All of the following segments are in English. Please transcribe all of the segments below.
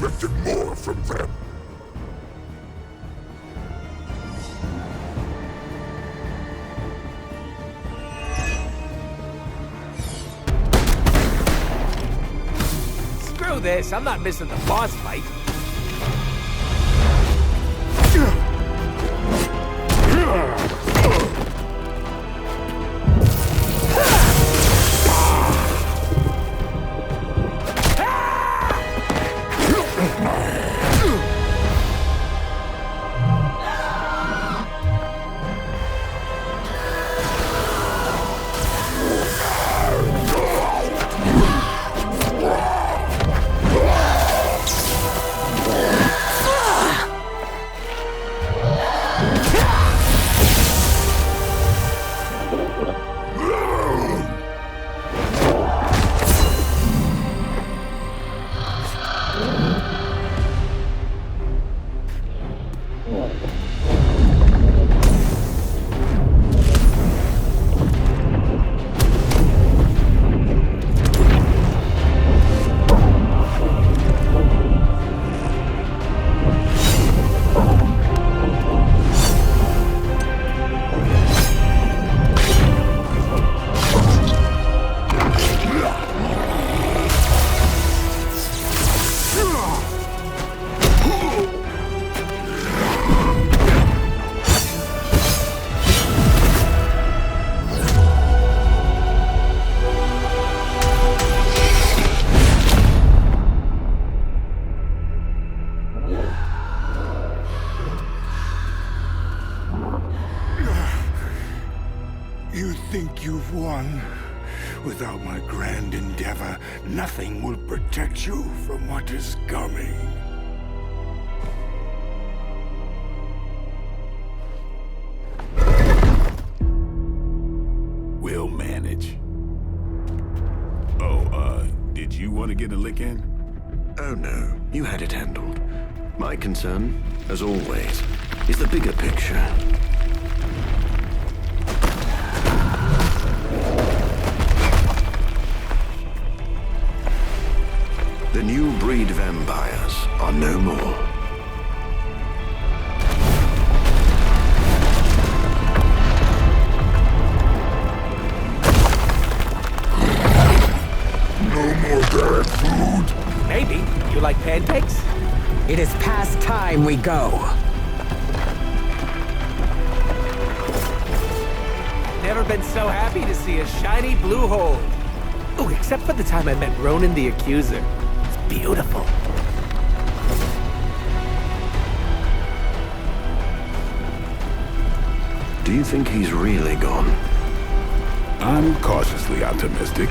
expected more from them. Screw this, I'm not missing the boss fight. You think you've won? Without my grand endeavor, nothing will protect you from what is coming. We'll manage. Did you want to get a lick in? Oh no, you had it handled. My concern, as always, is the bigger picture. The new breed vampires are no more. No more bad food. Maybe. You like pancakes? It is past time we go. Never been so happy to see a shiny blue hole. Oh, except for the time I met Ronan the Accuser. It's beautiful. Do you think he's really gone? I'm cautiously optimistic.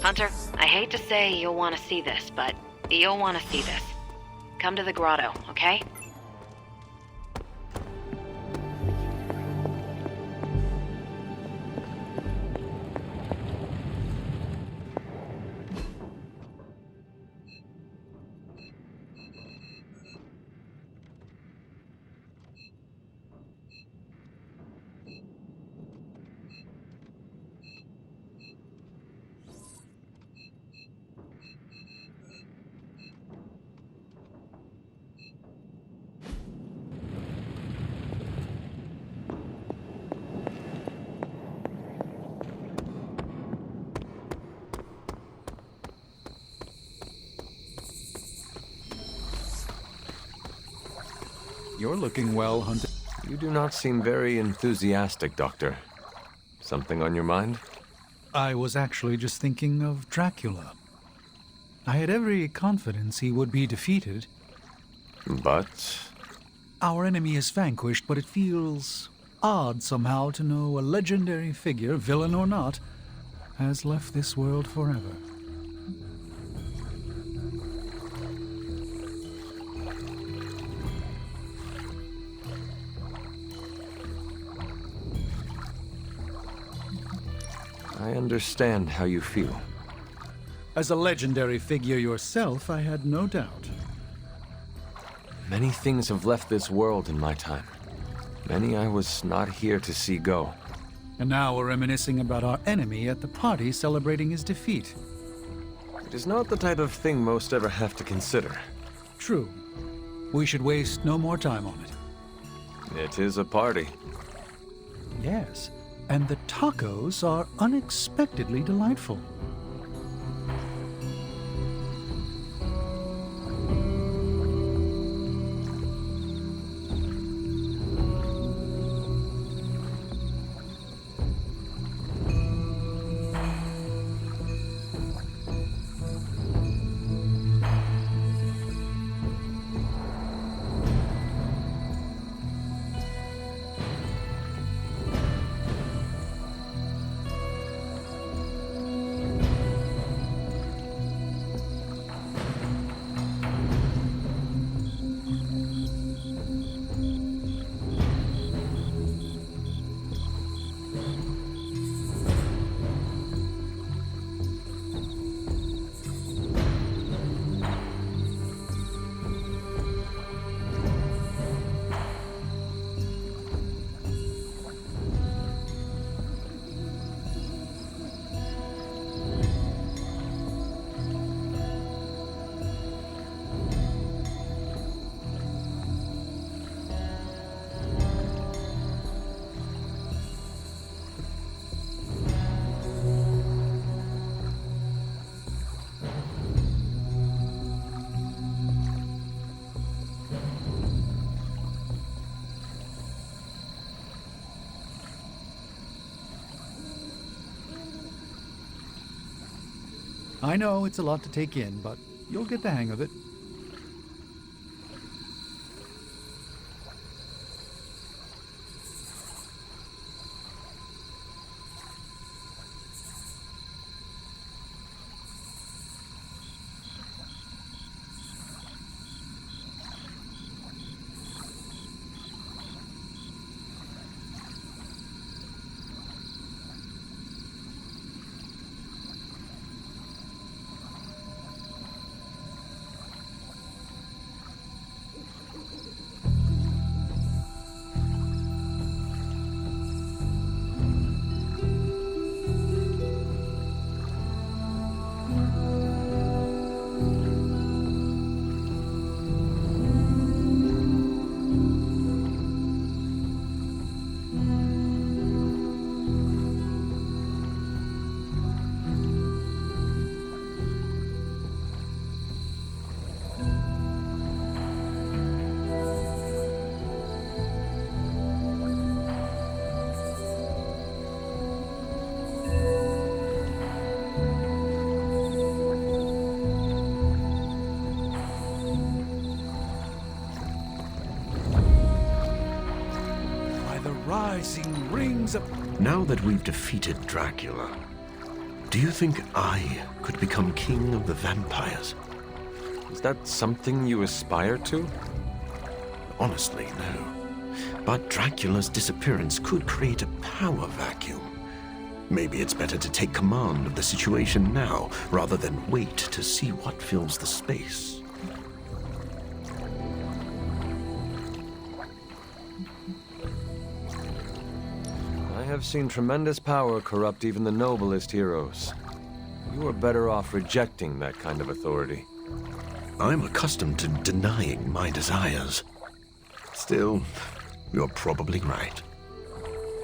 Hunter, I hate to say you'll want to see this, but you'll want to see this. Come to the grotto, okay? You're looking well, Hunter. You do not seem very enthusiastic, Doctor. Something on your mind? I was actually just thinking of Dracula. I had every confidence he would be defeated. But... Our enemy is vanquished, but it feels odd somehow to know a legendary figure, villain or not, has left this world forever. I understand how you feel. As a legendary figure yourself, I had no doubt. Many things have left this world in my time. Many I was not here to see go. And now we're reminiscing about our enemy at the party celebrating his defeat. It is not the type of thing most ever have to consider. True. We should waste no more time on it. It is a party. Yes, and the tacos are unexpectedly delightful. I know it's a lot to take in, but you'll get the hang of it. agonizing rings of... Now that we've defeated Dracula, do you think I could become king of the vampires? Is that something you aspire to? Honestly, no. But Dracula's disappearance could create a power vacuum. Maybe it's better to take command of the situation now, rather than wait to see what fills the space. I have seen tremendous power corrupt even the noblest heroes. You are better off rejecting that kind of authority. I'm accustomed to denying my desires. Still, you're probably right.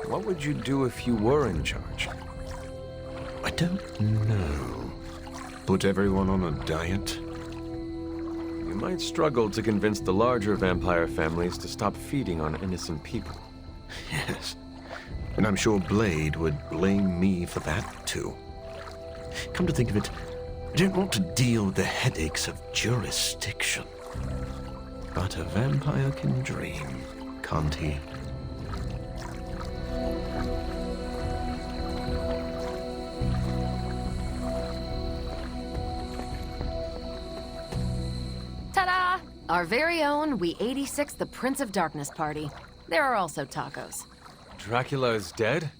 What would you do if you were in charge? I don't know. Put everyone on a diet? You might struggle to convince the larger vampire families to stop feeding on innocent people. Yes. And I'm sure Blade would blame me for that, too. Come to think of it, I don't want to deal with the headaches of jurisdiction. But a vampire can dream, can't he? Ta-da! Our very own We 86 the Prince of Darkness party. There are also tacos. Dracula is dead?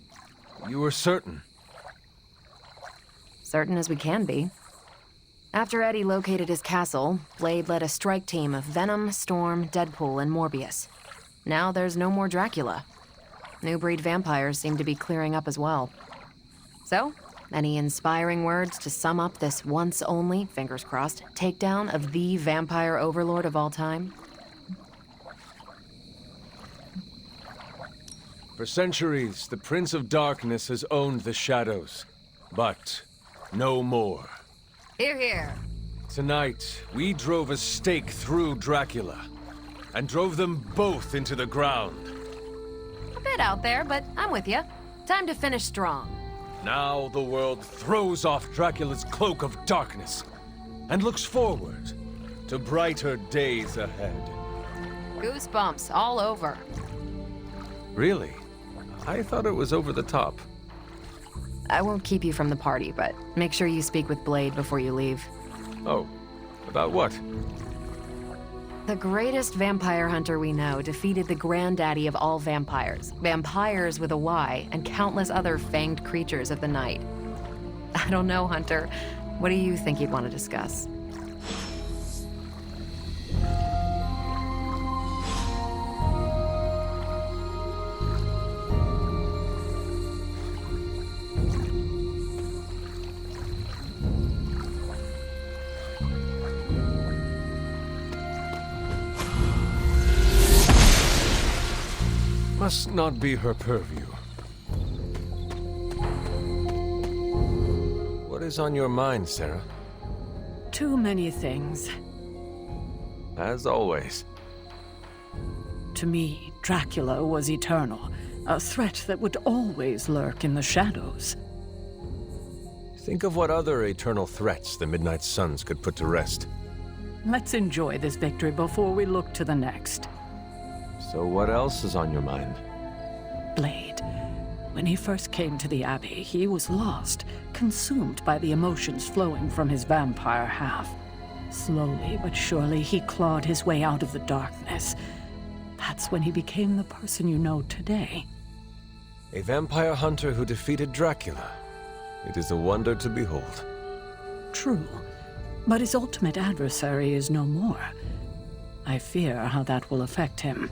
You were certain. Certain as we can be. After Eddie located his castle, Blade led a strike team of Venom, Storm, Deadpool, and Morbius. Now there's no more Dracula. New breed vampires seem to be clearing up as well. So, any inspiring words to sum up this once only, fingers crossed, takedown of the vampire overlord of all time? For centuries, the Prince of Darkness has owned the shadows. But no more. Hear, hear. Tonight, we drove a stake through Dracula, and drove them both into the ground. A bit out there, but I'm with you. Time to finish strong. Now the world throws off Dracula's cloak of darkness, and looks forward to brighter days ahead. Goosebumps all over. Really? I thought it was over the top. I won't keep you from the party, but make sure you speak with Blade before you leave. Oh, about what? The greatest vampire hunter we know defeated the granddaddy of all vampires, vampires with a Y, and countless other fanged creatures of the night. I don't know, Hunter. What do you think you'd want to discuss? Must not be her purview. What is on your mind, Sarah? Too many things. As always. To me, Dracula was eternal, a threat that would always lurk in the shadows. Think of what other eternal threats the Midnight Suns could put to rest. Let's enjoy this victory before we look to the next. So what else is on your mind? Blade. When he first came to the Abbey, he was lost, consumed by the emotions flowing from his vampire half. Slowly but surely, he clawed his way out of the darkness. That's when he became the person you know today. A vampire hunter who defeated Dracula. It is a wonder to behold. True, but his ultimate adversary is no more. I fear how that will affect him.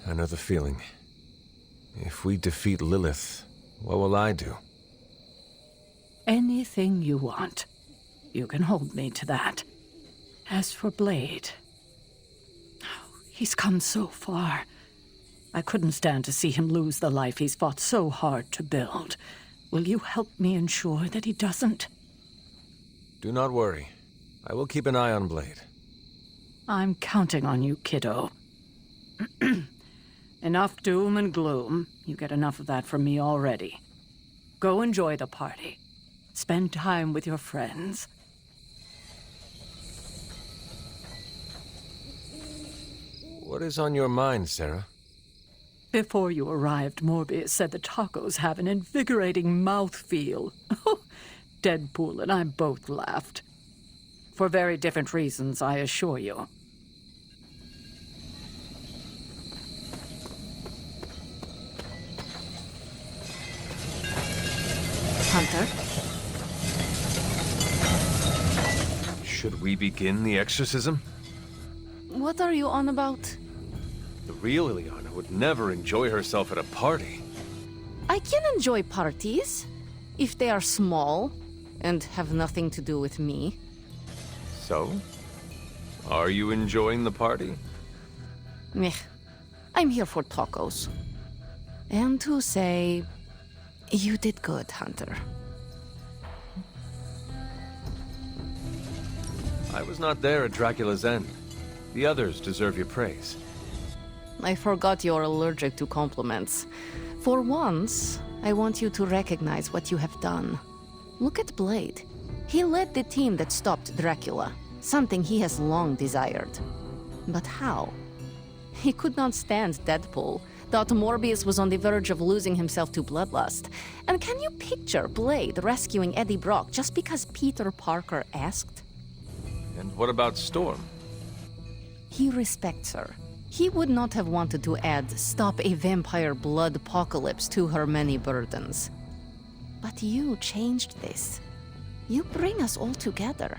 I know the feeling. If we defeat Lilith, what will I do? Anything you want. You can hold me to that. As for Blade, he's come so far. I couldn't stand to see him lose the life he's fought so hard to build. Will you help me ensure that he doesn't? Do not worry. I will keep an eye on Blade. I'm counting on you, kiddo. Enough doom and gloom. You get enough of that from me already. Go enjoy the party. Spend time with your friends. What is on your mind, Sarah? Before you arrived, Morbius said the tacos have an invigorating mouthfeel. Deadpool and I both laughed. For very different reasons, I assure you. Hunter? Should we begin the exorcism? What are you on about? The real Ileana would never enjoy herself at a party. I can enjoy parties, if they are small and have nothing to do with me. So? Are you enjoying the party? Meh. I'm here for tacos. And to say, you did good, Hunter. I was not there at Dracula's End. The others deserve your praise. I forgot you're allergic to compliments. For once, I want you to recognize what you have done. Look at Blade. He led the team that stopped Dracula, something he has long desired. But how? He could not stand Deadpool, thought Morbius was on the verge of losing himself to bloodlust. And can you picture Blade rescuing Eddie Brock just because Peter Parker asked? And what about Storm? He respects her. He would not have wanted to add "stop a vampire blood apocalypse" to her many burdens. But you changed this. You bring us all together.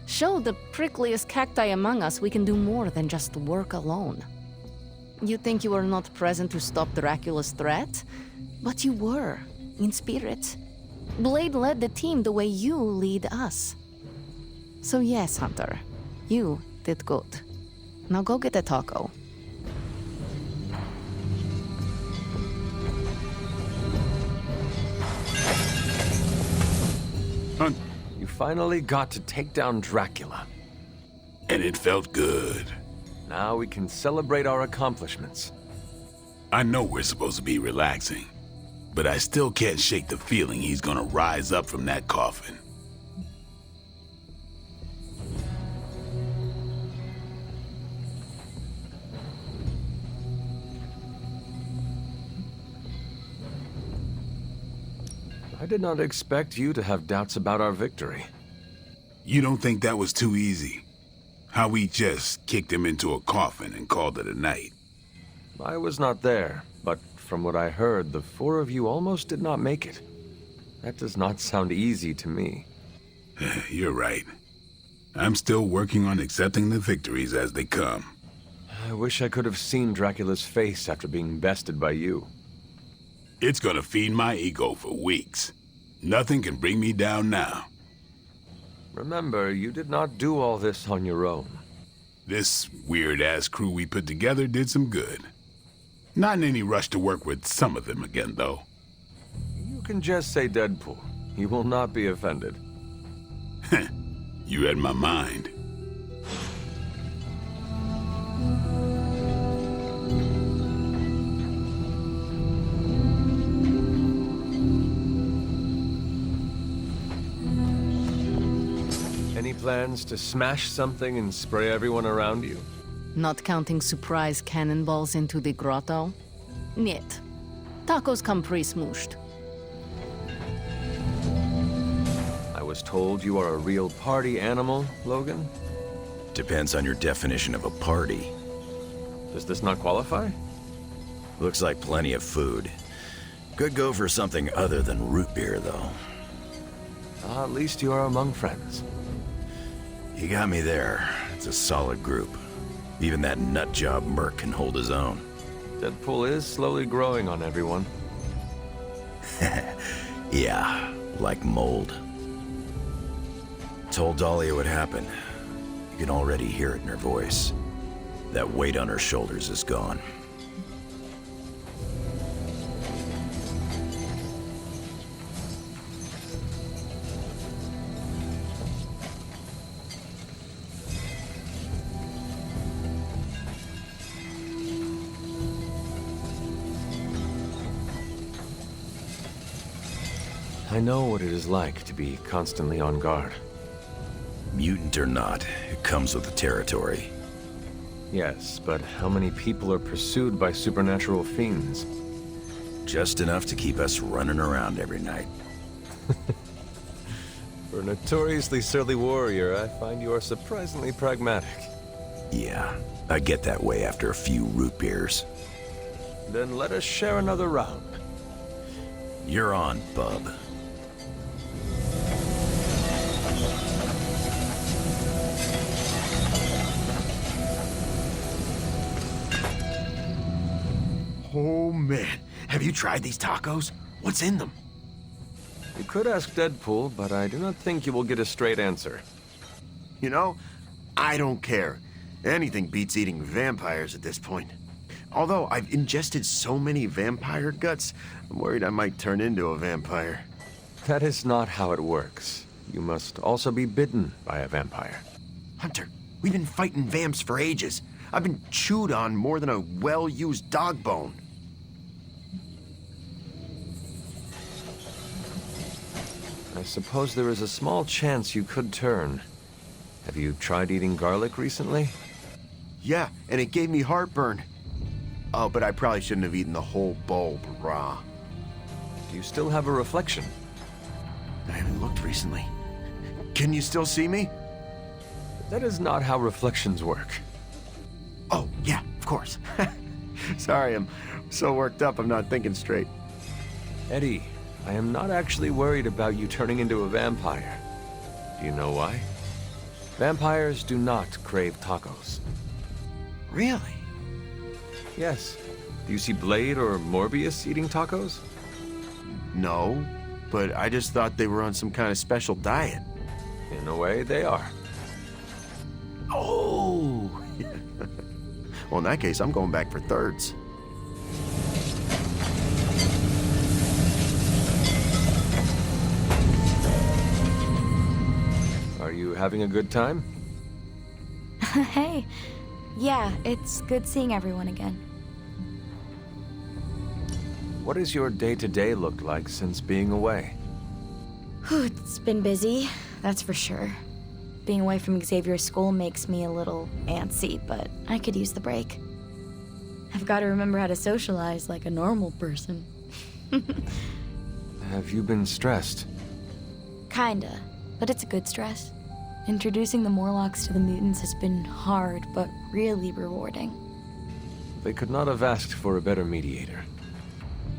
Show the prickliest cacti among us we can do more than just work alone. You think you were not present to stop Dracula's threat? But you were, in spirit. Blade led the team the way you lead us. So yes, Hunter, you did good. Now go get a taco. Hunt. You finally got to take down Dracula. And it felt good. Now we can celebrate our accomplishments. I know we're supposed to be relaxing, but I still can't shake the feeling he's gonna rise up from that coffin. I did not expect you to have doubts about our victory. You don't think that was too easy? How we just kicked him into a coffin and called it a night? I was not there, but from what I heard, the four of you almost did not make it. That does not sound easy to me. You're right. I'm still working on accepting the victories as they come. I wish I could have seen Dracula's face after being bested by you. It's gonna feed my ego for weeks. Nothing can bring me down now. Remember, you did not do all this on your own. This weird-ass crew we put together did some good. Not in any rush to work with some of them again, though. You can just say Deadpool. He will not be offended. You read my mind. Any plans to smash something and spray everyone around you? Not counting surprise cannonballs into the grotto? Niet. Tacos come pre-smooshed. I was told you are a real party animal, Logan. Depends on your definition of a party. Does this not qualify? Looks like plenty of food. Could go for something other than root beer, though. At least you are among friends. You got me there. It's a solid group. Even that nutjob Merc can hold his own. Deadpool is slowly growing on everyone. Yeah, like mold. Told Dahlia it would happen. You can already hear it in her voice. That weight on her shoulders is gone. I know what it is like to be constantly on guard. Mutant or not, it comes with the territory. Yes, but how many people are pursued by supernatural fiends? Just enough to keep us running around every night. For a notoriously surly warrior, I find you are surprisingly pragmatic. Yeah, I get that way after a few root beers. Then let us share another round. You're on, bub. Oh, man. Have you tried these tacos? What's in them? You could ask Deadpool, but I do not think you will get a straight answer. You know, I don't care. Anything beats eating vampires at this point. Although I've ingested so many vampire guts, I'm worried I might turn into a vampire. That is not how it works. You must also be bitten by a vampire. Hunter, we've been fighting vamps for ages. I've been chewed on more than a well-used dog bone. I suppose there is a small chance you could turn. Have you tried eating garlic recently? Yeah, and it gave me heartburn. Oh, but I probably shouldn't have eaten the whole bulb raw. Do you still have a reflection? I haven't looked recently. Can you still see me? That is not how reflections work. Oh, yeah, of course. Sorry, I'm so worked up I'm not thinking straight. Eddie, I am not actually worried about you turning into a vampire. Do you know why? Vampires do not crave tacos. Really? Yes. Do you see Blade or Morbius eating tacos? No, but I just thought they were on some kind of special diet. In a way, they are. Oh! Well, in that case, I'm going back for thirds. Are you having a good time? Hey. Yeah, it's good seeing everyone again. What does your day-to-day look like since being away? It's been busy, that's for sure. Being away from Xavier's school makes me a little antsy, but I could use the break. I've got to remember how to socialize like a normal person. Have you been stressed? Kinda, but it's a good stress. Introducing the Morlocks to the mutants has been hard, but really rewarding. They could not have asked for a better mediator.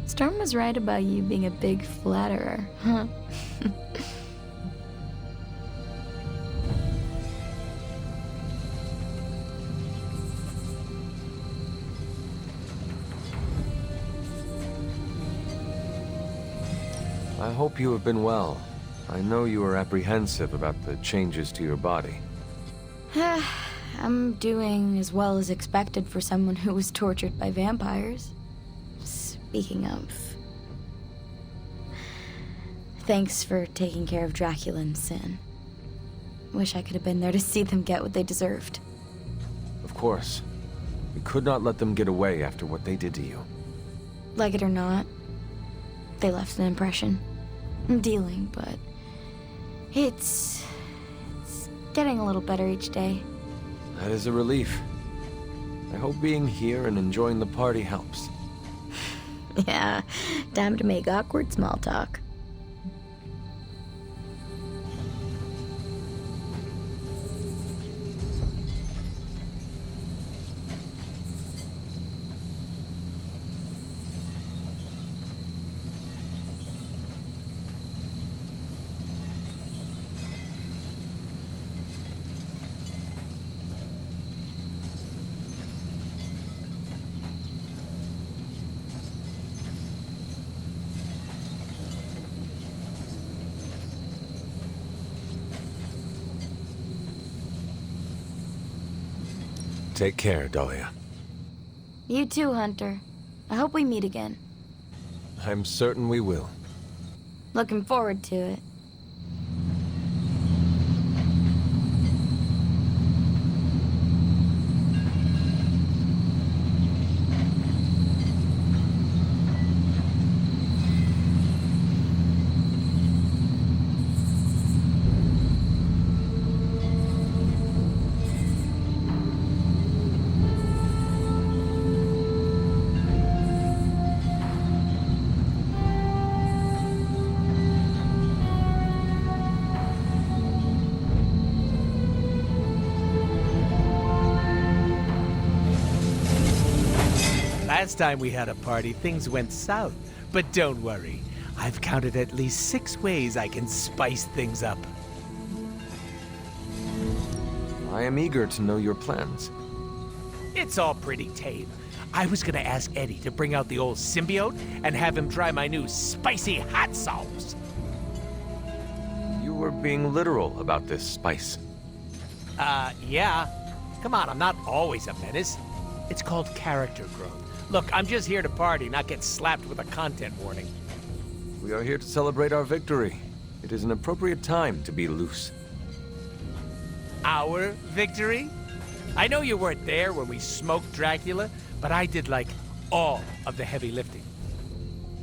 Storm was right about you being a big flatterer, huh? I hope you have been well. I know you are apprehensive about the changes to your body. I'm doing as well as expected for someone who was tortured by vampires. Speaking of... Thanks for taking care of Dracula and Sin. Wish I could have been there to see them get what they deserved. Of course. We could not let them get away after what they did to you. Like it or not, they left an impression. I'm dealing, but... It's getting a little better each day. That is a relief. I hope being here and enjoying the party helps. Yeah, time to make awkward small talk. Take care, Dahlia. You too, Hunter. I hope we meet again. I'm certain we will. Looking forward to it. Last time we had a party, things went south. But don't worry. I've counted at least 6 ways I can spice things up. I am eager to know your plans. It's all pretty tame. I was gonna ask Eddie to bring out the old symbiote and have him try my new spicy hot sauce. You were being literal about this spice. Yeah. Come on, I'm not always a menace. It's called character growth. Look, I'm just here to party, not get slapped with a content warning. We are here to celebrate our victory. It is an appropriate time to be loose. Our victory? I know you weren't there when we smoked Dracula, but I did, like, all of the heavy lifting.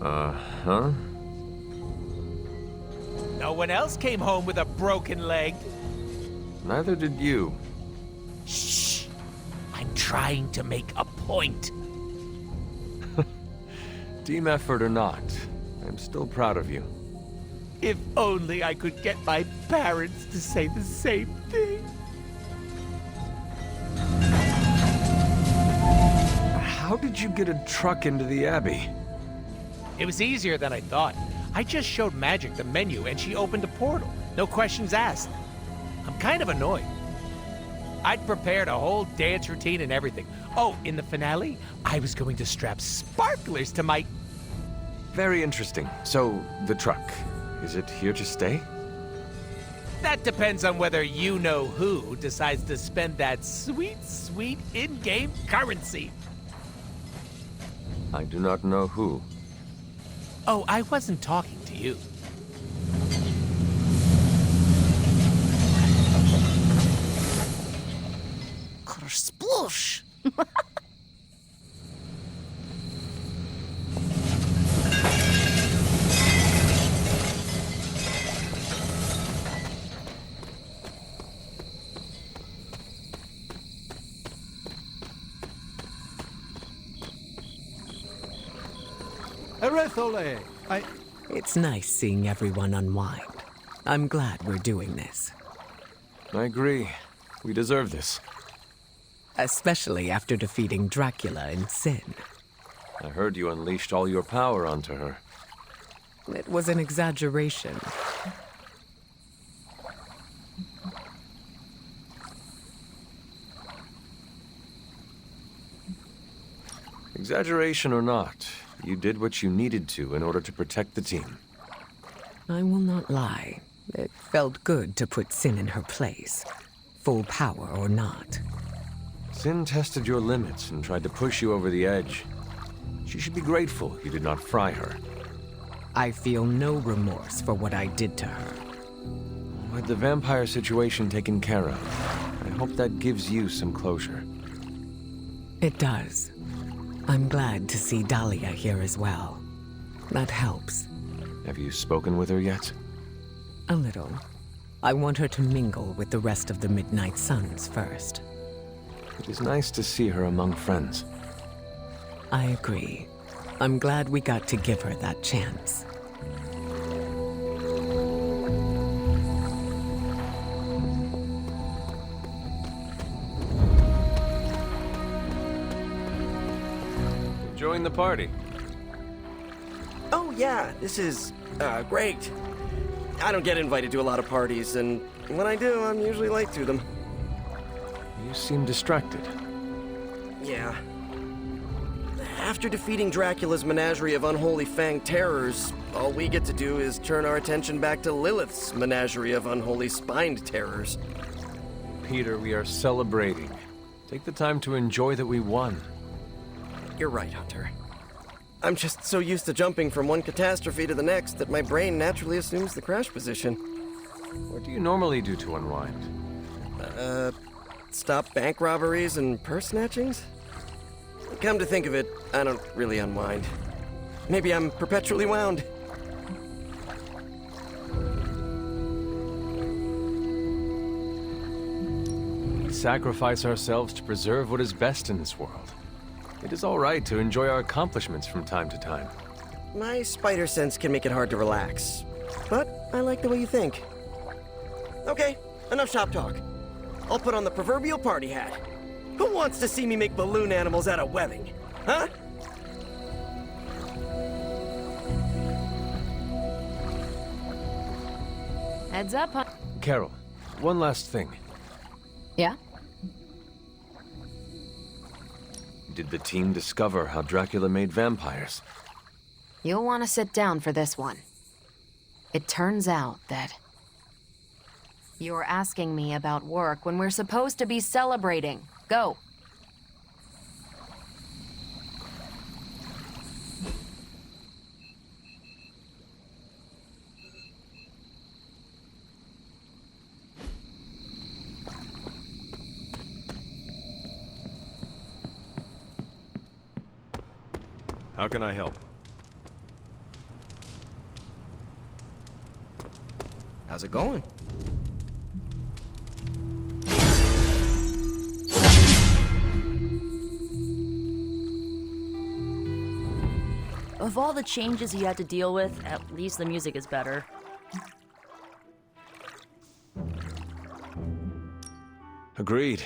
Uh-huh. No one else came home with a broken leg. Neither did you. Shh! I'm trying to make a point. Team effort or not, I'm still proud of you. If only I could get my parents to say the same thing. How did you get a truck into the Abbey? It was easier than I thought. I just showed Magic the menu and she opened a portal. No questions asked. I'm kind of annoyed. I'd prepared a whole dance routine and everything. Oh, in the finale, I was going to strap sparklers to my... Very interesting. So, the truck, is it here to stay? That depends on whether you-know-who decides to spend that sweet, sweet in-game currency. I do not know who. Oh, I wasn't talking to you. Sploosh! Erethole, It's nice seeing everyone unwind. I'm glad we're doing this. I agree. We deserve this. Especially after defeating Dracula in Sin. I heard you unleashed all your power onto her. It was an exaggeration. Exaggeration or not, you did what you needed to in order to protect the team. I will not lie. It felt good to put Sin in her place. Full power or not. Sin tested your limits and tried to push you over the edge. She should be grateful you did not fry her. I feel no remorse for what I did to her. With the vampire situation taken care of, I hope that gives you some closure. It does. I'm glad to see Dahlia here as well. That helps. Have you spoken with her yet? A little. I want her to mingle with the rest of the Midnight Suns first. It is nice to see her among friends. I agree. I'm glad we got to give her that chance. Enjoying the party? Oh yeah, this is, great. I don't get invited to a lot of parties, and when I do, I'm usually late to them. You seem distracted. Yeah. After defeating Dracula's menagerie of unholy fanged terrors, all we get to do is turn our attention back to Lilith's menagerie of unholy spined terrors. Peter, we are celebrating. Take the time to enjoy that we won. You're right, Hunter. I'm just so used to jumping from one catastrophe to the next that my brain naturally assumes the crash position. What do you normally do to unwind? Stop bank robberies and purse snatchings? Come to think of it, I don't really unwind. Maybe I'm perpetually wound. We sacrifice ourselves to preserve what is best in this world. It is all right to enjoy our accomplishments from time to time. My spider sense can make it hard to relax, but I like the way you think. Okay, enough shop talk. I'll put on the proverbial party hat. Who wants to see me make balloon animals out of webbing? Huh? Heads up, huh? Carol, one last thing. Yeah? Did the team discover how Dracula made vampires? You'll want to sit down for this one. It turns out that you're asking me about work when we're supposed to be celebrating. Go. How can I help? How's it going? Of all the changes you had to deal with, at least the music is better. Agreed.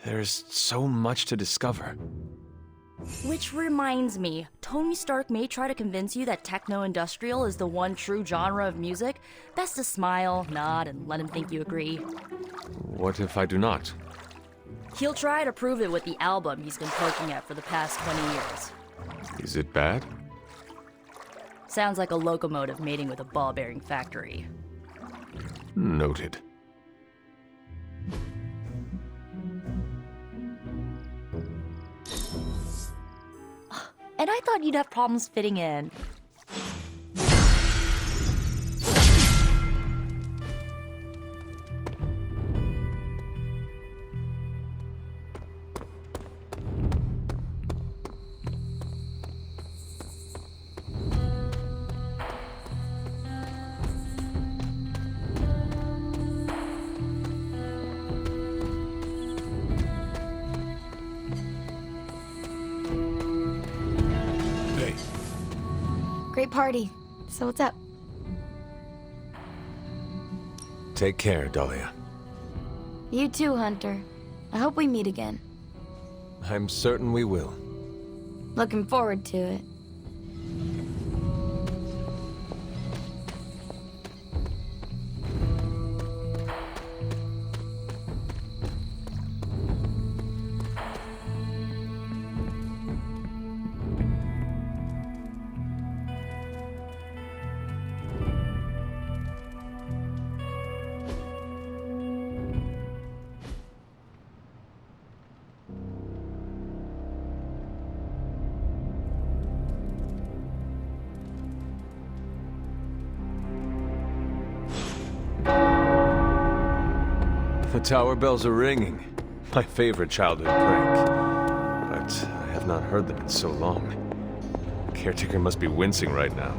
There's so much to discover. Which reminds me, Tony Stark may try to convince you that techno-industrial is the one true genre of music. Best to smile, nod, and let him think you agree. What if I do not? He'll try to prove it with the album he's been poking at for the past 20 years. Is it bad? Sounds like a locomotive mating with a ball-bearing factory. Noted. And I thought you'd have problems fitting in. Great party. So what's up? Take care, Dahlia. You too, Hunter. I hope we meet again. I'm certain we will. Looking forward to it. The tower bells are ringing. My favorite childhood prank. But I have not heard them in so long. Caretaker must be wincing right now.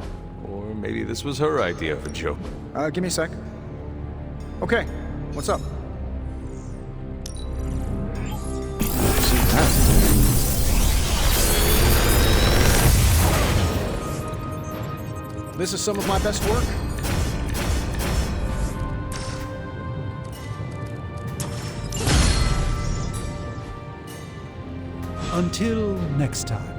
Or maybe this was her idea of a joke. Give me a sec. Okay, what's up? See that? This is some of my best work. Until next time.